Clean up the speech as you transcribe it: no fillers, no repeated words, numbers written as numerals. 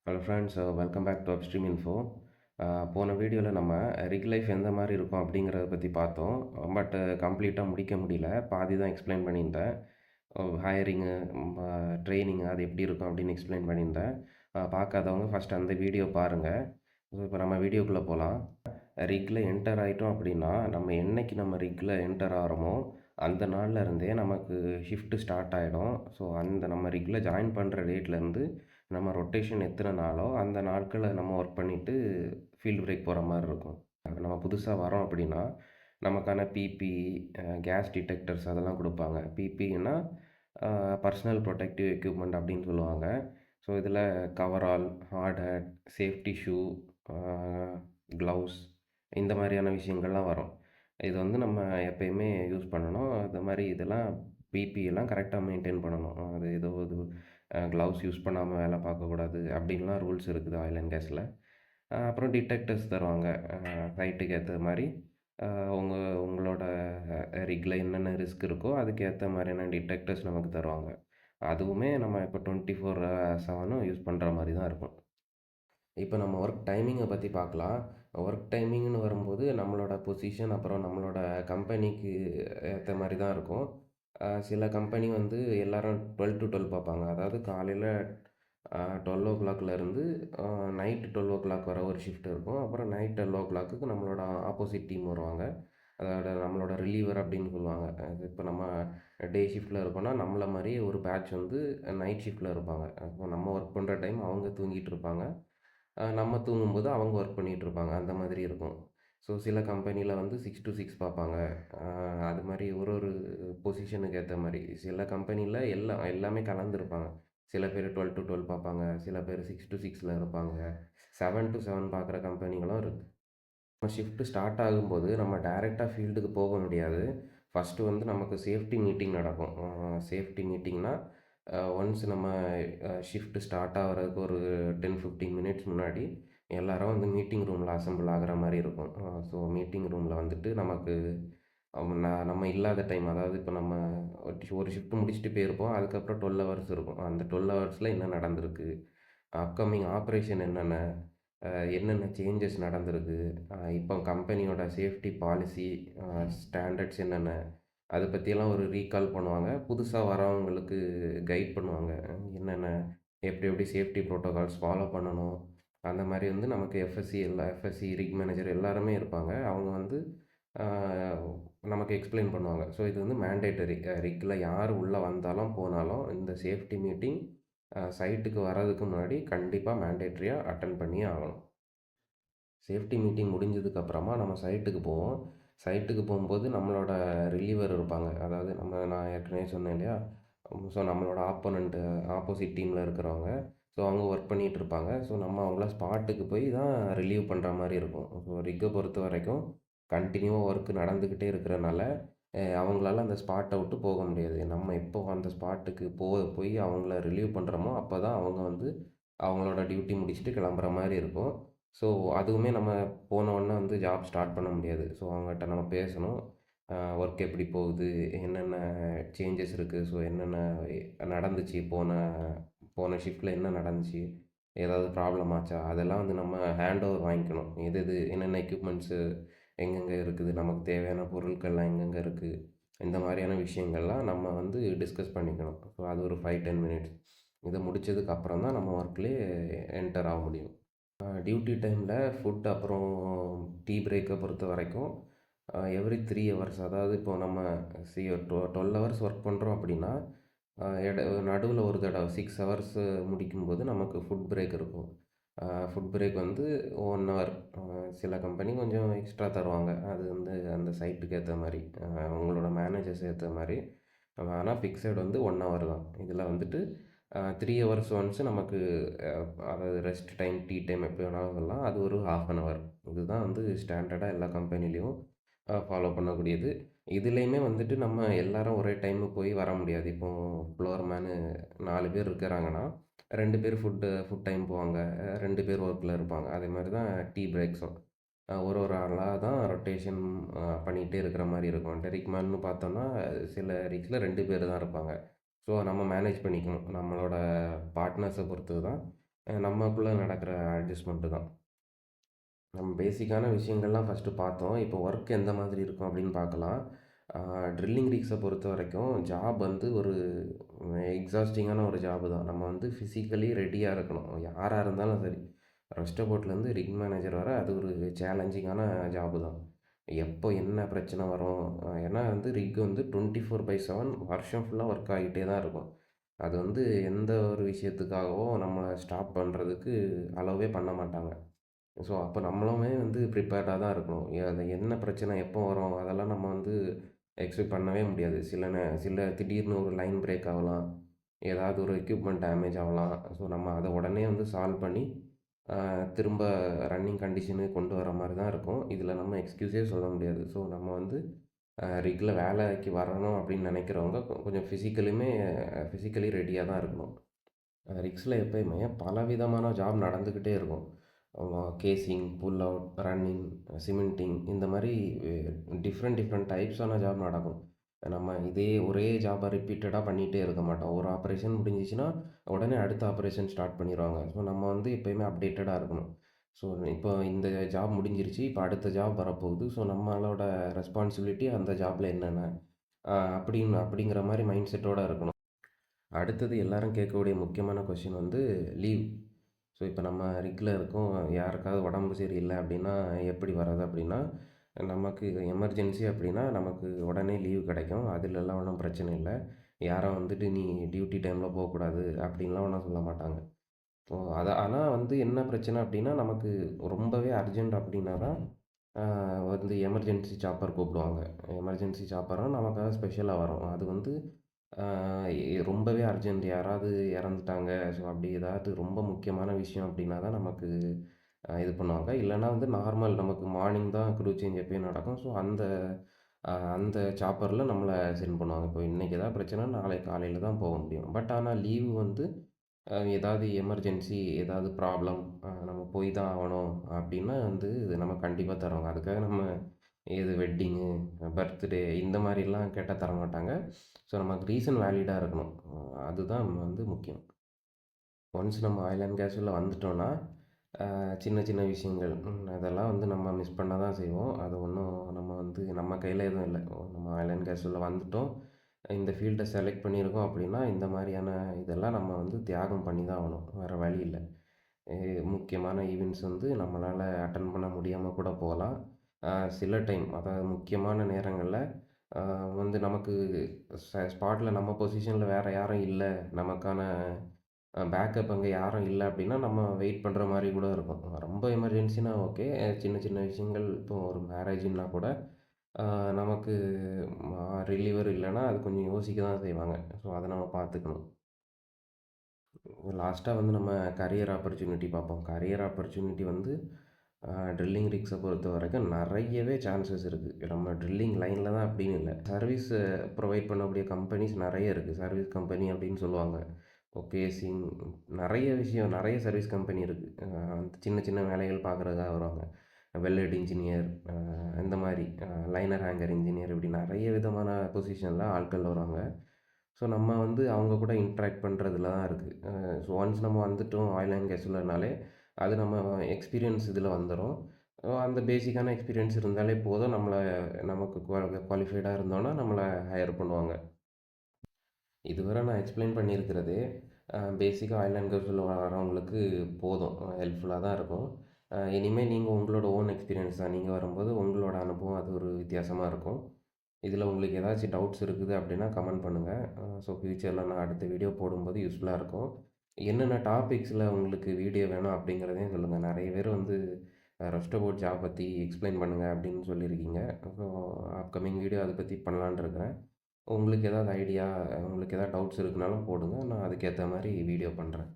Hello friends, welcome back to upstream info. போன வீடியோவில் நம்ம ரிக் லைஃப் எந்த மாதிரி இருக்கும் அப்படிங்கிறத பற்றி பார்த்தோம். பட் கம்ப்ளீட்டாக முடிக்க முடியல. பாதி தான் எக்ஸ்பிளைன் பண்ணியிருந்தேன். ஹையரிங்கு, ட்ரெயினிங்கு அது எப்படி இருக்கும் அப்படின்னு எக்ஸ்பிளைன் பண்ணியிருந்தேன். பார்க்காதவங்க ஃபஸ்ட் அந்த வீடியோ பாருங்கள். ஸோ இப்போ நம்ம வீடியோக்குள்ளே போகலாம். ரிக்கில் என்டர் ஆகிட்டோம் அப்படின்னா, நம்ம என்னைக்கு நம்ம ரிக்கில் என்டர் ஆகிறோமோ அந்த நாள்ல இருந்தே நமக்கு ஷிஃப்ட்டு ஸ்டார்ட் ஆகிடும். ஸோ அந்த நம்ம ரிக்கில் ஜாயின் பண்ணுற டேட்லேருந்து நம்ம ரொட்டேஷன் எத்தனை நாளோ அந்த நாட்களை நம்ம ஒர்க் பண்ணிவிட்டு ஃபீல்டு பிரேக் போகிற மாதிரி இருக்கும். நம்ம புதுசாக வரோம் அப்படின்னா நமக்கான பிபிஇ, கேஸ் டிடெக்டர்ஸ் அதெல்லாம் கொடுப்பாங்க. பிபிஇன்னா பர்சனல் ப்ரொடெக்டிவ் எக்யூப்மெண்ட் அப்படின்னு சொல்லுவாங்க. ஸோ இதில் கவரால், hard hat, safety shoe, gloves இந்த மாதிரியான விஷயங்கள்லாம் வரும். இது வந்து நம்ம எப்பயுமே யூஸ் பண்ணணும். அது மாதிரி இதெல்லாம் பிபிஎல்லாம் கரெக்டாக மெயின்டைன் பண்ணணும். அது ஏதோ இது க்ளவுஸ் யூஸ் பண்ணாமல் வேலை பார்க்கக்கூடாது அப்படின்லாம் ரூல்ஸ் இருக்குது ஆயில் அண்ட் கேஸில். அப்புறம் டிடெக்டர்ஸ் தருவாங்க. சைட்டுக்கு ஏற்ற மாதிரி உங்களோட ரிக்கில் என்னென்ன ரிஸ்க் இருக்கோ அதுக்கு ஏற்ற மாதிரியான டிடெக்டர்ஸ் நமக்கு தருவாங்க. அதுவுமே நம்ம இப்போ 24/7 யூஸ் பண்ணுற மாதிரி தான் இருக்கும். இப்போ நம்ம ஒர்க் டைமிங்கை பற்றி பார்க்கலாம். ஒர்க் டைமிங்னு வரும்போது நம்மளோட பொசிஷன் அப்புறம் நம்மளோட கம்பெனிக்கு ஏற்ற மாதிரி தான் இருக்கும். சில கம்பெனி வந்து எல்லோரும் 12 to 12 பார்ப்பாங்க. அதாவது காலையில் 12 o'clockலேருந்து நைட்டு 12 o'clock வர ஒரு ஷிஃப்ட் இருக்கும். அப்புறம் நைட் 12 o'clock நம்மளோட ஆப்போசிட் டீம் வருவாங்க. அதோட நம்மளோட ரிலீவர் அப்படின்னு சொல்லுவாங்க. அது இப்போ நம்ம டே ஷிஃப்ட்டில் இருக்கோம்னா நம்மள மாதிரியே ஒரு பேட்ச் வந்து நைட் ஷிஃப்ட்டில் இருப்பாங்க. அப்போ நம்ம ஒர்க் பண்ணுற டைம் அவங்க தூங்கிட்டு இருப்பாங்க. நம்ம தூங்கும்போது அவங்க ஒர்க் பண்ணிகிட்ருப்பாங்க. அந்த மாதிரி இருக்கும். ஸோ சில கம்பெனியில் வந்து 6 to 6 பார்ப்பாங்க. அது மாதிரி ஒரு ஒரு பொசிஷனுக்கு ஏற்ற மாதிரி. சில கம்பெனியில் எல்லாமே கலந்துருப்பாங்க. சில பேர் 12 to 12 பார்ப்பாங்க. சில பேர் 6 to 6ல் இருப்பாங்க. 7 to 7 பார்க்குற கம்பெனிகளும் இருக்குது. நம்ம ஷிஃப்ட்டு ஸ்டார்ட் ஆகும்போது நம்ம டைரெக்டாக ஃபீல்டுக்கு போக முடியாது. ஃபஸ்ட்டு வந்து நமக்கு சேஃப்டி மீட்டிங் நடக்கும். சேஃப்டி மீட்டிங்னா ஒன்ஸ் நம்ம ஷிஃப்ட்டு ஸ்டார்ட் ஆகுறதுக்கு ஒரு 10-15 மினிட்ஸ் முன்னாடி எல்லாரும் வந்து மீட்டிங் ரூமில் அசெம்பிள் ஆகுற மாதிரி இருக்கும். ஸோ மீட்டிங் ரூமில் வந்துட்டு நமக்கு நம்ம இல்லாத டைம், அதாவது இப்போ நம்ம ஒரு ஷிஃப்ட் முடிச்சுட்டு போயிருப்போம். அதுக்கப்புறம் 12 ஹவர்ஸ் இருக்கும். அந்த 12 ஹவர்ஸில் என்ன நடந்திருக்கு, அப்கமிங் ஆப்ரேஷன் என்னென்ன, என்னென்ன சேஞ்சஸ் நடந்திருக்கு, இப்போ கம்பெனியோட சேஃப்டி பாலிசி, ஸ்டாண்டர்ட்ஸ் என்னென்ன, அதை பற்றியெல்லாம் ஒரு ரீகால் பண்ணுவாங்க. புதுசாக வரவங்களுக்கு கைட் பண்ணுவாங்க. என்னென்ன எப்படி எப்படி சேஃப்டி ப்ரோட்டோகால்ஸ் ஃபாலோ பண்ணணும். அந்த மாதிரி வந்து நமக்கு எஃப்எஸ்சி, ரிக் மேனேஜர் எல்லாருமே இருப்பாங்க. அவங்க வந்து நமக்கு எக்ஸ்பிளைன் பண்ணுவாங்க. ஸோ இது வந்து மேண்டேட்டரி. ரிக்கில் யார் உள்ளே வந்தாலும் போனாலும் இந்த சேஃப்டி மீட்டிங் சைட்டுக்கு வர்றதுக்கு முன்னாடி கண்டிப்பாக மேண்டேட்ரியாக அட்டெண்ட் பண்ணியே ஆகணும். சேஃப்டி மீட்டிங் முடிஞ்சதுக்கப்புறமா நம்ம சைட்டுக்கு போவோம். சைட்டுக்கு போகும்போது நம்மளோட ரிலீவர் இருப்பாங்க. அதாவது நான் ஏற்கனவே சொன்னேன் இல்லையா? ஸோ நம்மளோட ஆப்போசிட் டீமில் இருக்கிறவங்க. ஸோ அவங்க ஒர்க் பண்ணிகிட்ருப்பாங்க. ஸோ நம்ம அவங்கள ஸ்பாட்டுக்கு போய் தான் ரிலீவ் பண்ணுற மாதிரி இருக்கும். ஸோ ரிக்கை பொறுத்த வரைக்கும் கண்டினியூவாக ஒர்க் நடந்துக்கிட்டே இருக்கிறனால அவங்களால அந்த ஸ்பாட்டை விட்டு போக முடியாது. நம்ம எப்போ அந்த ஸ்பாட்டுக்கு போய் அவங்கள ரிலீவ் பண்ணுறோமோ அப்போ தான் அவங்க வந்து அவங்களோட டியூட்டி முடிச்சுட்டு கிளம்புற மாதிரி இருக்கும். ஸோ அதுவுமே நம்ம போனோன்னே வந்து ஜாப் ஸ்டார்ட் பண்ண முடியாது. ஸோ அவங்ககிட்ட நம்ம பேசணும். ஒர்க் எப்படி போகுது, என்னென்ன சேஞ்சஸ் இருக்குது, ஸோ என்னென்ன நடந்துச்சு, போன போன ஷிஃப்ட்டில் என்ன நடந்துச்சு, ஏதாவது ப்ராப்ளம் ஆச்சா, அதெல்லாம் வந்து நம்ம ஹேண்ட் ஓவர் வாங்கிக்கணும். எது எது என்னென்ன எக்யூப்மெண்ட்ஸு எங்கெங்கே இருக்குது, நமக்கு தேவையான பொருட்கள்லாம் எங்கெங்கே இருக்குது, இந்த மாதிரியான விஷயங்கள்லாம் நம்ம வந்து டிஸ்கஸ் பண்ணிக்கணும். ஸோ அது ஒரு 5-10 மினிட்ஸ். இதை முடித்ததுக்கப்புறம் தான் நம்ம ஒர்க்லேயே என்டர் ஆக முடியும். டியூட்டி டைமில் ஃபுட் அப்புறம் டீ பிரேக்கை பொறுத்த வரைக்கும் எவ்ரி 3 ஹவர்ஸ், அதாவது இப்போது நம்ம 12 ஹவர்ஸ் ஒர்க் பண்ணுறோம் அப்படின்னா நடுவில் ஒரு தடவை 6 ஹவர்ஸ் முடிக்கும்போது நமக்கு ஃபுட் பிரேக் இருக்கும். ஃபுட் பிரேக் வந்து 1 ஹவர். சில கம்பெனி கொஞ்சம் எக்ஸ்ட்ரா தருவாங்க. அது வந்து அந்த சைட்டுக்கு ஏற்ற மாதிரி, அவங்களோட மேனேஜர்ஸ் ஏற்ற மாதிரி. ஆனால் ஃபிக்ஸட் வந்து 1 ஹவர் தான். இதில் வந்துட்டு 3 ஹவர்ஸ் ஒன்ஸ் நமக்கு அதாவது ரெஸ்ட் டைம், டீ டைம் எப்படி வேணாலும் சொல்லலாம். அது ஒரு 1/2 ஹவர். இதுதான் வந்து ஸ்டாண்டர்டாக எல்லா கம்பெனிலையும் ஃபாலோ பண்ணக்கூடியது. இதுலேயுமே வந்துட்டு நம்ம எல்லாரும் ஒரே டைமு போய் வர முடியாது. இப்போது ஃப்ளோர் மேனு 4 பேர் இருக்கிறாங்கன்னா 2 பேர் ஃபுட் டைம் போவாங்க. 2 பேர் ஒர்க்கில் இருப்பாங்க. அதே மாதிரி தான் டீ பிரேக்ஸும். ஒரு ஒரு ஆளாக தான் ரொட்டேஷன் பண்ணிகிட்டே இருக்கிற மாதிரி இருக்கும். டெரிக் மேன்னு பார்த்தோம்னா சில ரிக்ஸில் 2 பேர் தான் இருப்பாங்க. ஸோ நம்ம மேனேஜ் பண்ணிக்கணும். நம்மளோட பார்ட்னர்ஸை பொறுத்தது தான் நமக்குள்ள நடக்கிற அட்ஜஸ்ட்மெண்ட்டு தான். நம்ம பேசிக்கான விஷயங்கள்லாம் ஃபஸ்ட்டு பார்த்தோம். இப்போ ஒர்க் எந்த மாதிரி இருக்கும் அப்படின்னு பார்க்கலாம். ட்ரில்லிங் ரிக்ஸை பொறுத்தவரைக்கும் ஜாப் வந்து ஒரு எக்ஸாஸ்டிங்கான ஒரு ஜாப் தான். நம்ம வந்து ஃபிசிக்கலி ரெடியாக இருக்கணும். யாரா இருந்தாலும் சரி. ரெஸ்டபோர்ட்லேருந்து ரிக் மேனேஜர் வர அது ஒரு சேலஞ்சிங்கான ஜாப் தான். எப்போ என்ன பிரச்சனை வரும்? ஏன்னா வந்து ரிக் வந்து 24/7 வருஷம் ஃபுல்லா ஒர்க் ஆகிட்டே தான் இருக்கும். அது வந்து எந்த ஒரு விஷயத்துக்காகவும் நம்மள ஸ்டாப் பண்ணுறதுக்கு அலோவே பண்ண மாட்டாங்க. ஸோ, அப்போ நம்மளுமே வந்து ப்ரிப்பேர்டா தான் இருக்கணும். அது என்ன பிரச்சனை எப்போ வரும்? அதெல்லாம் நம்ம வந்து எக்ஸ்பெக்ட் பண்ணவே முடியாது. சில திடீர்னு ஒரு லைன் பிரேக் ஆகலாம். ஏதாவது ஒரு எக்யூப்மெண்ட் டேமேஜ் ஆகலாம். ஸோ, நம்ம அத உடனே வந்து சால்வ் பண்ணி, அ திரும்ப ரன்னிங் கண்டிஷனுக்கு கொண்டு வர மாரி தான் இருக்கும். இதில நம்ம எக்ஸ்கியூஸே சொல்ல முடியாது. ஸோ, நம்ம வந்து ரிக்ல வேலைக்கு வரணும் அப்படின்னு நினைக்கிறவங்க கொஞ்சம் ஃபிசிக்கலி ரெடியா தான் இருக்கணும். ரிக்ஸில எப்பயுமே பலவிதமான ஜாப் நடந்துக்கிட்டே இருக்கும். கேசிங், புல் அவுட், ரன்னிங், சிமெண்டிங் இந்த மாரி டிஃப்ரெண்ட் டிஃப்ரெண்ட் டைப்ஸான ஜாப் நடக்கும். நம்ம ஒரே ஜாப்ப ரிப்பீட்டடா பண்ணிட்டே இருக்க மாட்டோம். ஒரு ஆப்பரேஷன் முடிஞ்சிச்சுன்னா, உடனே அடுத்த ஆப்பரேஷன் ஸ்டார்ட் பண்ணிருவாங்க. ஸோ, நம்ம வந்து எப்பயுமே அப்டேட்டடா இருக்கணும். ஸோ, இப்போ இந்த ஜாப் முடிஞ்சிருச்சு. இப்போ அடுத்த ஜாப் வரப்போகுது. ஸோ, நம்மளோட ரெஸ்பான்சிபிலிட்டி அந்த ஜாப்ல என்னென்ன? அப்படிங்கிற மாரி மைண்ட் செட்டோட இருக்கணும். அடுத்தது எல்லாரும் கேட்கக்கூடிய முக்கியமான கொஸ்டின் வந்து லீவ். ஸோ, இப்போ நம்ம ரிக்ல இருக்கோம். யாருக்காவது உடம்பு சரியில்ல அப்படின்னா, எப்படி வர்றது அப்படின்னா, நமக்கு எமர்ஜென்சி அப்படின்னா, நமக்கு உடனே லீவ் கிடைக்கும். அதுலலாம் ஒண்ணும் பிரச்சனை இல்ல. யாரும் வந்துட்டு, "நீ டியூட்டி டைம்ல போக்கூடாது" அப்படின்லாம் ஒண்ணும் சொல்ல மாட்டாங்க. ஆனா வந்து என்ன பிரச்சனை அப்படின்னா, நமக்கு ரொம்பவே அர்ஜென்ட் அப்படின்னா தான், வந்து எமர்ஜென்சி சாப்பர் கூப்பிடுவாங்க. எமர்ஜென்சி சாப்பர்னா நமக்காக ஸ்பெஷலா வரும். அது வந்து ஆ ரொம்பவே அர்ஜென்ட் யாராவது இறந்துட்டாங்க. ஸோ, அப்படி ஏதாவது ரொம்ப முக்கியமான விஷயம் அப்படின்னா தான் நமக்கு இது பண்ணுவாங்க. இல்லன்னா வந்து நார்மல் நமக்கு மார்னிங் தான் க்ரூ சேஞ்ச் எப்பயும் நடக்கும். ஸோ, அந்த சாப்பர்ல நம்மள சென்ட் பண்ணுவாங்க. இப்போ இன்னைக்கு ஏதாவது பிரச்சனைனா நாளைக்கு காலையில தான் போக முடியும். பட் ஆனா லீவு வந்து ஏதாவது எமர்ஜென்சி, ஏதாவது ப்ராப்ளம், நம்ம போய் தான் ஆவணும் அப்படின்னா வந்து இது நம்ம கண்டிப்பா தருவாங்க. அதுக்காக நம்ம வெட்டிங்கு, பர்த்டே இந்த மாரிலாம் கேட்டா தரமாட்டாங்க. ஸோ, நமக்கு ரீசன் வேலிடா இருக்கணும். அதுதான் வந்து முக்கியம். ஒன்ஸ் நம்ம ஆயில் அண்ட் கேஸ் உள்ள வந்துட்டோம்னா, சின்ன சின்ன விஷயங்கள் அதெல்லாம் வந்து நம்ம மிஸ் பண்ண தான் செய்வோம். அது ஒண்ணும் நம்ம வந்து நம்ம கையில எதுவும் இல்ல. நம்ம ஆயில் அண்ட் கேஸ் உள்ள வந்துட்டோம். இந்த ஃபீல்ட செலக்ட் பண்ணியிருக்கோம் அப்படின்னா, இந்த மாரியான இதெல்லாம் நம்ம வந்து தியாகம் பண்ணி தான் ஆகணும். வேற வழி இல்ல. எ முக்கியமான ஈவெண்ட்ஸ் வந்து நம்மளால அட்டெண்ட் பண்ண முடியாம கூட போகலாம். சில டைம் அதாவது முக்கியமான நேரங்கள்ல அ வந்து நமக்கு ஸ்பாட்ல நம்ம பொசிஷன்ல வேற யாரும் இல்ல. நமக்கான பேக்கப் அங்க யாரும் இல்ல அப்டின்னா, நம்ம வெயிட் பண்ற மாரி கூட இருக்கும். ரொம்ப எமர்ஜென்சினா ஓகே. சின்ன சின்ன விஷயங்கள் இப்போ ஒரு மேரேஜ்ன்னா கூட அ நமக்கு ரிலீவர் இல்லன்னா, அது கொஞ்சம் யோசிக்க தான் செய்வாங்க. ஸோ, அத நம்ம பார்த்துக்கணும். லாஸ்ட்டா வந்து நம்ம கரியர் ஆப்பர்ச்சுனிட்டி பார்ப்போம். கரியர் ஆப்பர்ச்சுனிட்டி வந்து ட்ரில்லிங் ரிக்ஸை பொறுத்தவரைக்கும் நெறையவே சான்சஸ் இருக்கு. நம்ம ட்ரில்லிங் லைன்ல தான் அப்படின்னு இல்ல. சர்வீஸ் ப்ரொவைட் பண்ணக்கூடிய கம்பெனிஸ் நெறைய இருக்கு. சர்வீஸ் கம்பெனி அப்படின்னு சொல்லுவாங்க. கேசிங் நெறைய விஷயம் நெறைய சர்வீஸ் கம்பெனி இருக்கு. சின்ன சின்ன வேலைகள் பார்க்குறதுக்காக வருவாங்க. வெல்ட் இன்ஜினியர் இந்த மாரி லைனர் ஹேங்கர் இன்ஜினியர் இப்படி நெறைய விதமான பொசிஷன்ல ஆட்கள் வருவாங்க. ஸோ, நம்ம வந்து அவங்க கூட இன்ட்ராக்ட் பண்ணுறதுல தான் இருக்கு. ஸோ, ஒன்ஸ் நம்ம வந்துட்டோம் ஆயில் அண்ட் கேஸ்லனாலே, அது நம்ம எக்ஸ்பீரியன்ஸ் இதில வந்துரும். அந்த பேசிக்கான எக்ஸ்பீரியன்ஸ் இருந்தாலே போதும். நமக்கு குவாலிஃபைடா இருந்தோம்னா, நம்மள ஹையர் பண்ணுவாங்க. இதுவரை நான் எக்ஸ்ப்ளைன் பண்ணியிருக்கிறது, பேசிக்கா ஆயில் அண்ட் கேஸ் உள்ள வரவங்களுக்கு போதும். ஹெல்ப்ஃபுல்லா தான் இருக்கும். இனிமே நீங்க உங்களோட ஓன் எக்ஸ்பீரியன்ஸ் தான். நீங்க வரும்போது உங்களோட அனுபவம் அது ஒரு வித்தியாசமா இருக்கும். இதில உங்களுக்கு ஏதாச்சும் டவுட்ஸ் இருக்குது அப்படின்னா கமெண்ட் பண்ணுங்க. ஸோ ஃப்யூச்சரில நான் அடுத்த வீடியோ போடும்போது யூஸ்ஃபுல்லா இருக்கும். என்னென்ன டாபிக்ஸில உங்களுக்கு வீடியோ வேணும் அப்படிங்கிறதையும் சொல்லுங்க. நெறைய பேர் வந்து ரெஸ்ட் அபவுட் ஜாப் பத்தி எக்ஸ்ப்ளைன் பண்ணுங்க அப்படின்னு சொல்லியிருக்கீங்க. ஸோ அப்கமிங் வீடியோ அத பத்தி பண்ணலான்னு இருக்கிறேன். உங்களுக்கு ஏதாவது ஐடியா, உங்களுக்கு ஏதாவது டவுட்ஸ் இருக்குனாலும் போடுங்க. நான் அதுக்கேத்த மாரி வீடியோ பண்றேன்.